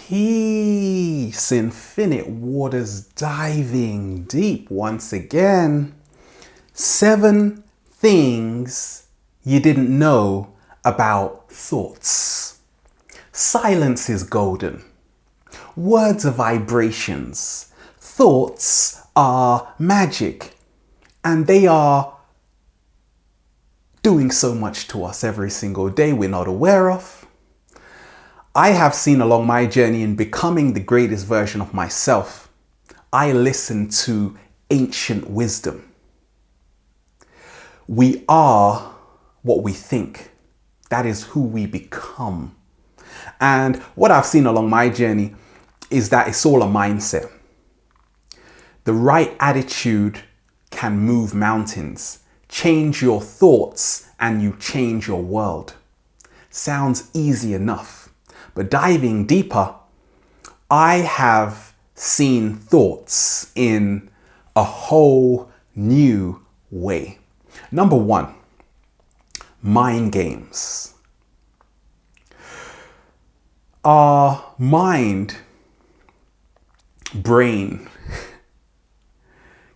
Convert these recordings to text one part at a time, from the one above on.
Peace, infinite waters diving deep once again. 7 things you didn't know about thoughts. Silence is golden. Words are vibrations. Thoughts are magic. And they are doing so much to us every single day we're not aware of. I have seen along my journey in becoming the greatest version of myself, I listen to ancient wisdom. We are what we think. That is who we become. And what I've seen along my journey is that it's all a mindset. The right attitude can move mountains. Change your thoughts and you change your world. Sounds easy enough. But diving deeper, I have seen thoughts in a whole new way. Number 1, mind games. Our mind, brain,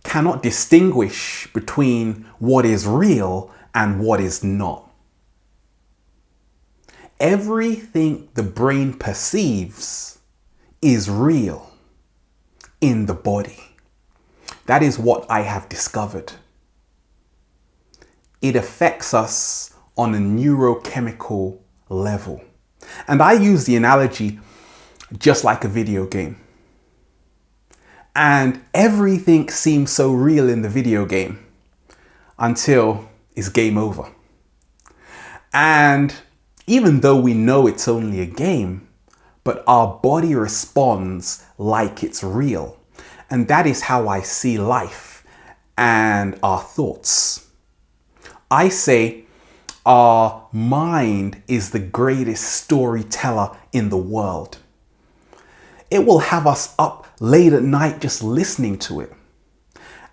cannot distinguish between what is real and what is not. Everything the brain perceives is real in the body. That is what I have discovered. It affects us on a neurochemical level. And I use the analogy just like a video game. And everything seems so real in the video game until it's game over. And even though we know it's only a game, but our body responds like it's real. And that is how I see life and our thoughts. I say our mind is the greatest storyteller in the world. It will have us up late at night just listening to it.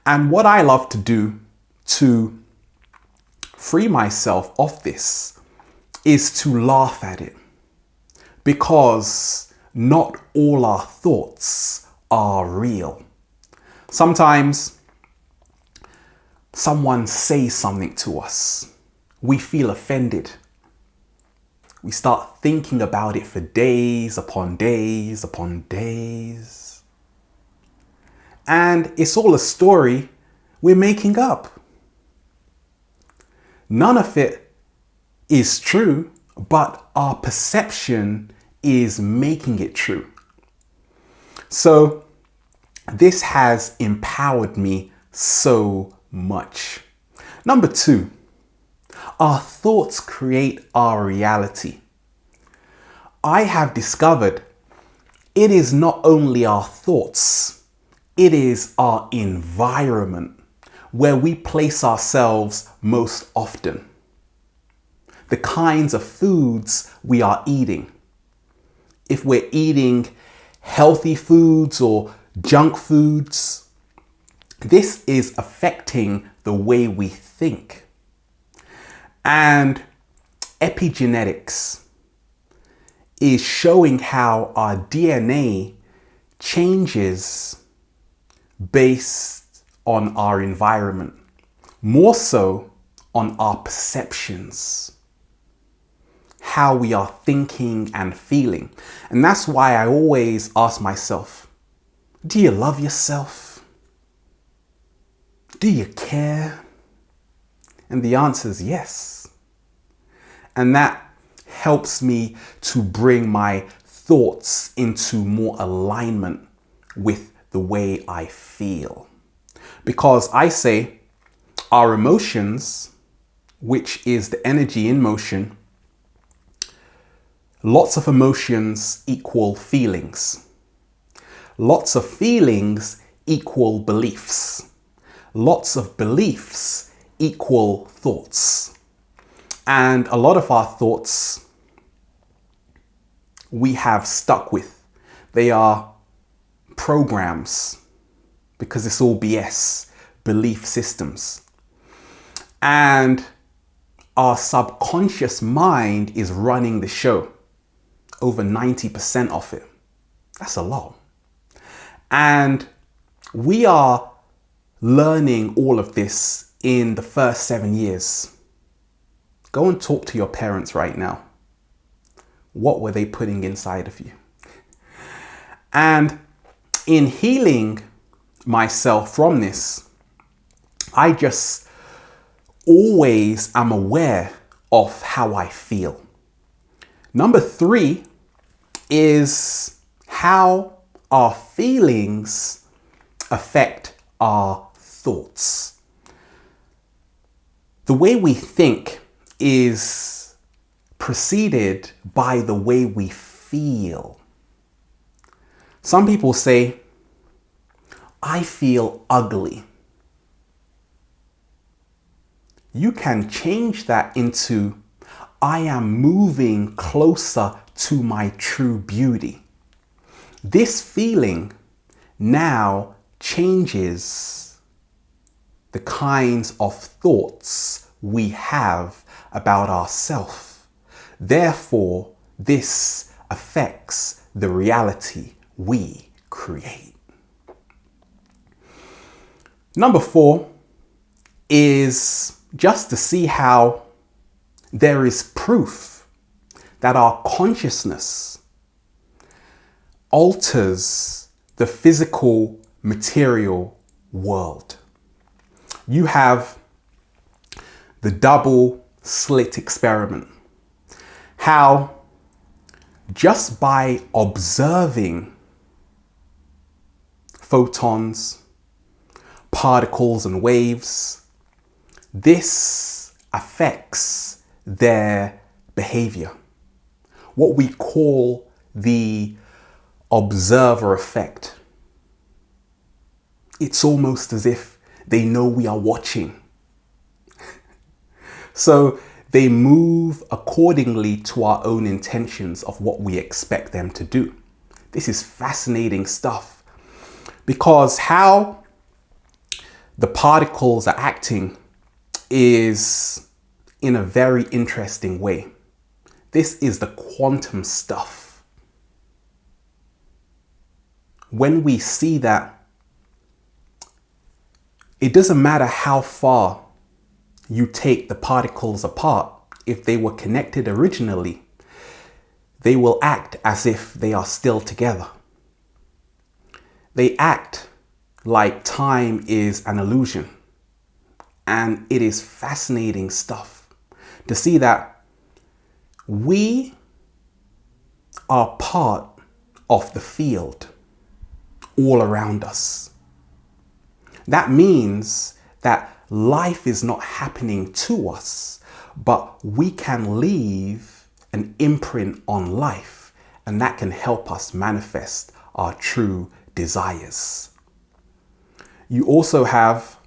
And what I love to do to free myself of this is to laugh at it, because not all our thoughts are real. Sometimes someone says something to us, we feel offended. We start thinking about it for days upon days upon days. And it's all a story we're making up. None of it is true, but our perception is making it true. So this has empowered me so much. Number 2, our thoughts create our reality. I have discovered it is not only our thoughts, it is our environment where we place ourselves most often. The kinds of foods we are eating. If we're eating healthy foods or junk foods, this is affecting the way we think. And epigenetics is showing how our DNA changes based on our environment, more so on our perceptions, how we are thinking and feeling. And that's why I always ask myself, do you love yourself? Do you care? And the answer is yes. And that helps me to bring my thoughts into more alignment with the way I feel. Because I say our emotions, which is the energy in motion, lots of emotions equal feelings. Lots of feelings equal beliefs. Lots of beliefs equal thoughts. And a lot of our thoughts we have stuck with. They are programs, because it's all BS, belief systems. And our subconscious mind is running the show. Over 90% of it. That's a lot. And we are learning all of this in the first 7 years. Go and talk to your parents right now. What were they putting inside of you? And in healing myself from this, I just always am aware of how I feel. Number 3 is how our feelings affect our thoughts. The way we think is preceded by the way we feel. Some people say, I feel ugly. You can change that into, I am moving closer to my true beauty. This feeling now changes the kinds of thoughts we have about ourselves. Therefore, this affects the reality we create. Number 4 is just to see how there is proof that our consciousness alters the physical material world. You have the double slit experiment. How just by observing photons, particles and waves, this affects their behavior. What we call the observer effect. It's almost as if they know we are watching. So they move accordingly to our own intentions of what we expect them to do. This is fascinating stuff, because how the particles are acting is in a very interesting way. This is the quantum stuff. When we see that, it doesn't matter how far you take the particles apart. If they were connected originally, they will act as if they are still together. They act like time is an illusion. And it is fascinating stuff to see that we are part of the field all around us. That means that life is not happening to us, but we can leave an imprint on life, and that can help us manifest our true desires. You also have,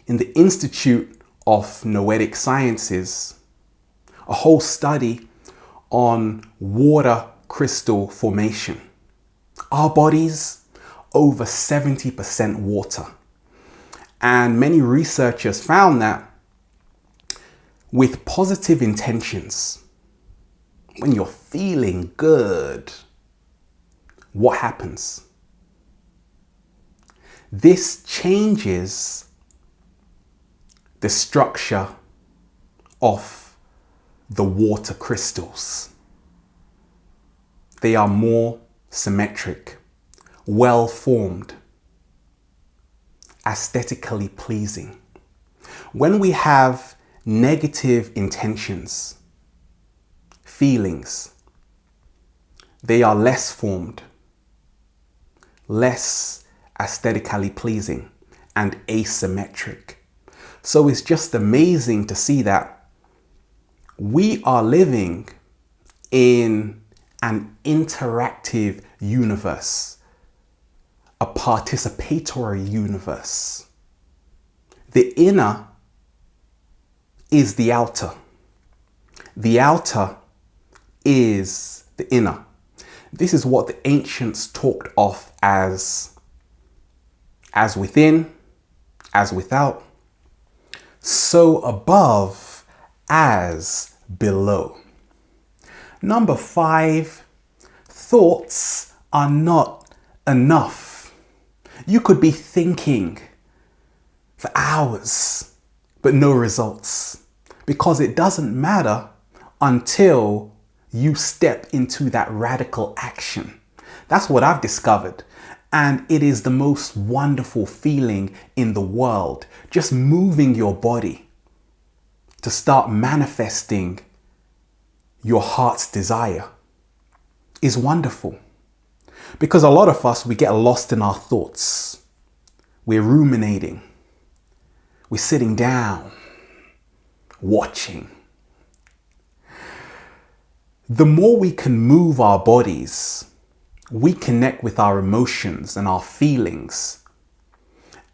in the Institute of Noetic Sciences, a whole study on water crystal formation. Our bodies, over 70% water. And many researchers found that with positive intentions, when you're feeling good, what happens? This changes the structure of the water crystals. They are more symmetric, well formed, aesthetically pleasing. When we have negative intentions, feelings, they are less formed, less aesthetically pleasing, and asymmetric. So it's just amazing to see that we are living in an interactive universe, a participatory universe. The inner is the outer. The outer is the inner. This is what the ancients talked of as within, as without, so above as below. Number 5, thoughts are not enough. You could be thinking for hours, but no results, because it doesn't matter until you step into that radical action. That's what I've discovered. And it is the most wonderful feeling in the world, just moving your body to start manifesting your heart's desire is wonderful. Because a lot of us, we get lost in our thoughts. We're ruminating. We're sitting down, watching. The more we can move our bodies, we connect with our emotions and our feelings.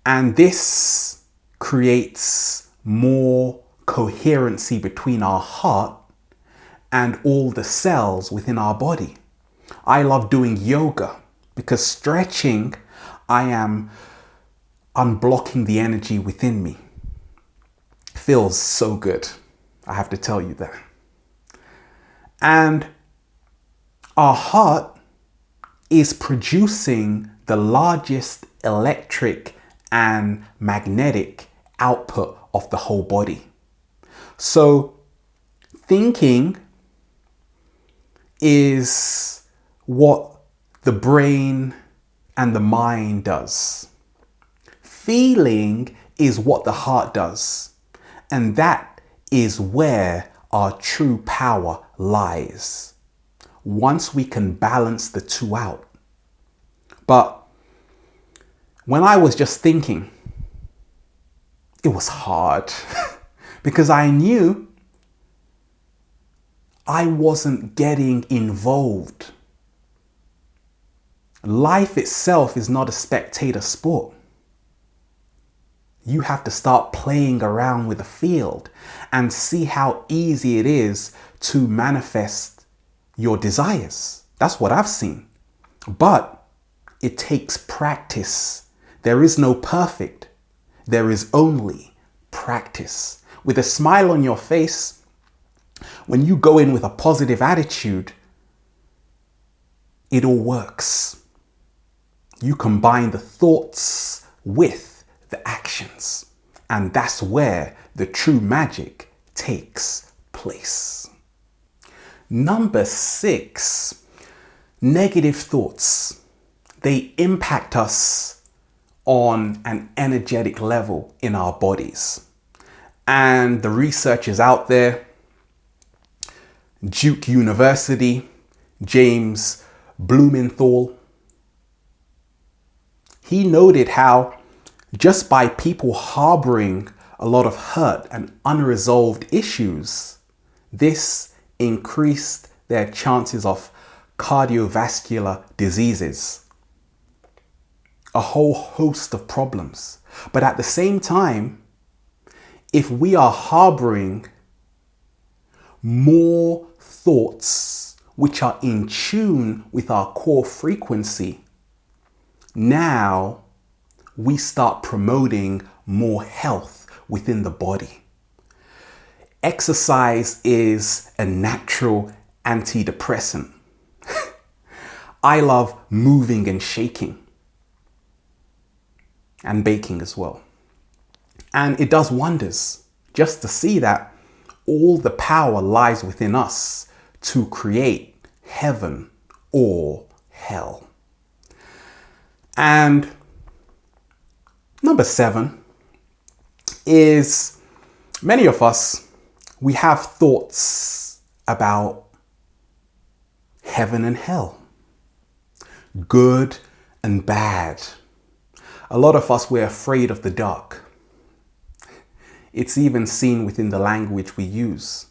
And this creates more coherency between our heart and all the cells within our body. I love doing yoga because stretching, I am unblocking the energy within me. Feels so good. I have to tell you that. And our heart is producing the largest electric and magnetic output of the whole body. So thinking is what the brain and the mind does. Feeling is what the heart does. And that is where our true power lies. Once we can balance the two out. But when I was just thinking, it was hard because I knew I wasn't getting involved. Life itself is not a spectator sport. You have to start playing around with the field and see how easy it is to manifest your desires. That's what I've seen. But it takes practice. There is no perfect. There is only practice. With a smile on your face, when you go in with a positive attitude, it all works. You combine the thoughts with the actions. And that's where the true magic takes place. Number 6, negative thoughts. They impact us on an energetic level in our bodies. And the research is out there. Duke University, James Blumenthal, he noted how just by people harboring a lot of hurt and unresolved issues, this increased their chances of cardiovascular diseases, a whole host of problems. But at the same time, if we are harboring more thoughts which are in tune with our core frequency, now we start promoting more health within the body. Exercise is a natural antidepressant. I love moving and shaking and baking as well. And it does wonders just to see that all the power lies within us to create heaven or hell. And number 7 is many of us, we have thoughts about heaven and hell, good and bad. A lot of us, we're afraid of the dark. It's even seen within the language we use.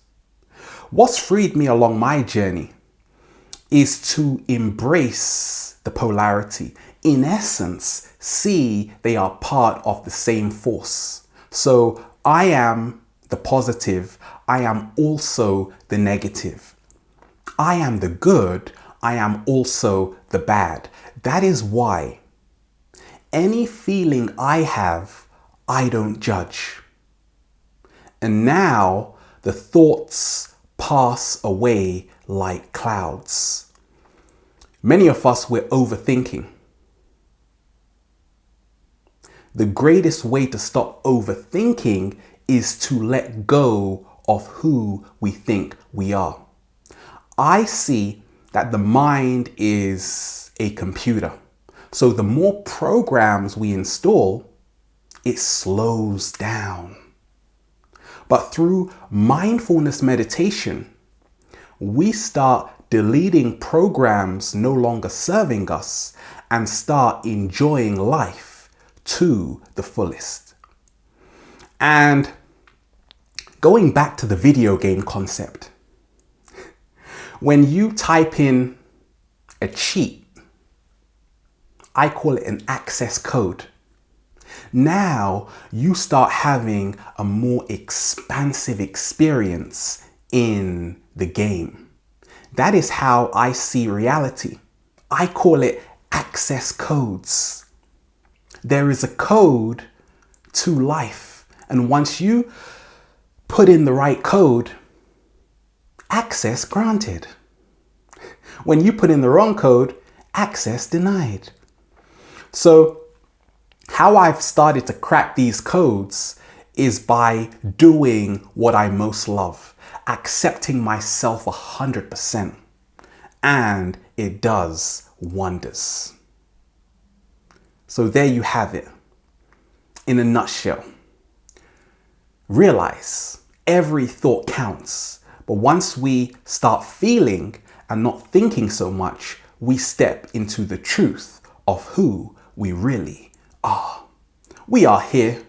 What's freed me along my journey is to embrace the polarity. In essence, see they are part of the same force. So I am the positive. I am also the negative. I am the good. I am also the bad. That is why any feeling I have, I don't judge. And now the thoughts pass away like clouds. Many of us, we're overthinking. The greatest way to stop overthinking is to let go of who we think we are. I see that the mind is a computer. So the more programs we install, it slows down. But through mindfulness meditation, we start deleting programs no longer serving us and start enjoying life to the fullest. And going back to the video game concept, when you type in a cheat, I call it an access code. Now you start having a more expansive experience in the game. That is how I see reality. I call it access codes. There is a code to life, and once you put in the right code, access granted. When you put in the wrong code, access denied. So how I've started to crack these codes is by doing what I most love, accepting myself 100%. And it does wonders. So there you have it. In a nutshell, realize every thought counts. But once we start feeling and not thinking so much, we step into the truth of who we really are. We are here,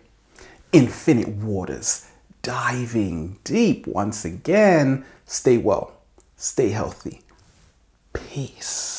infinite waters, diving deep once again. Stay well, stay healthy. Peace.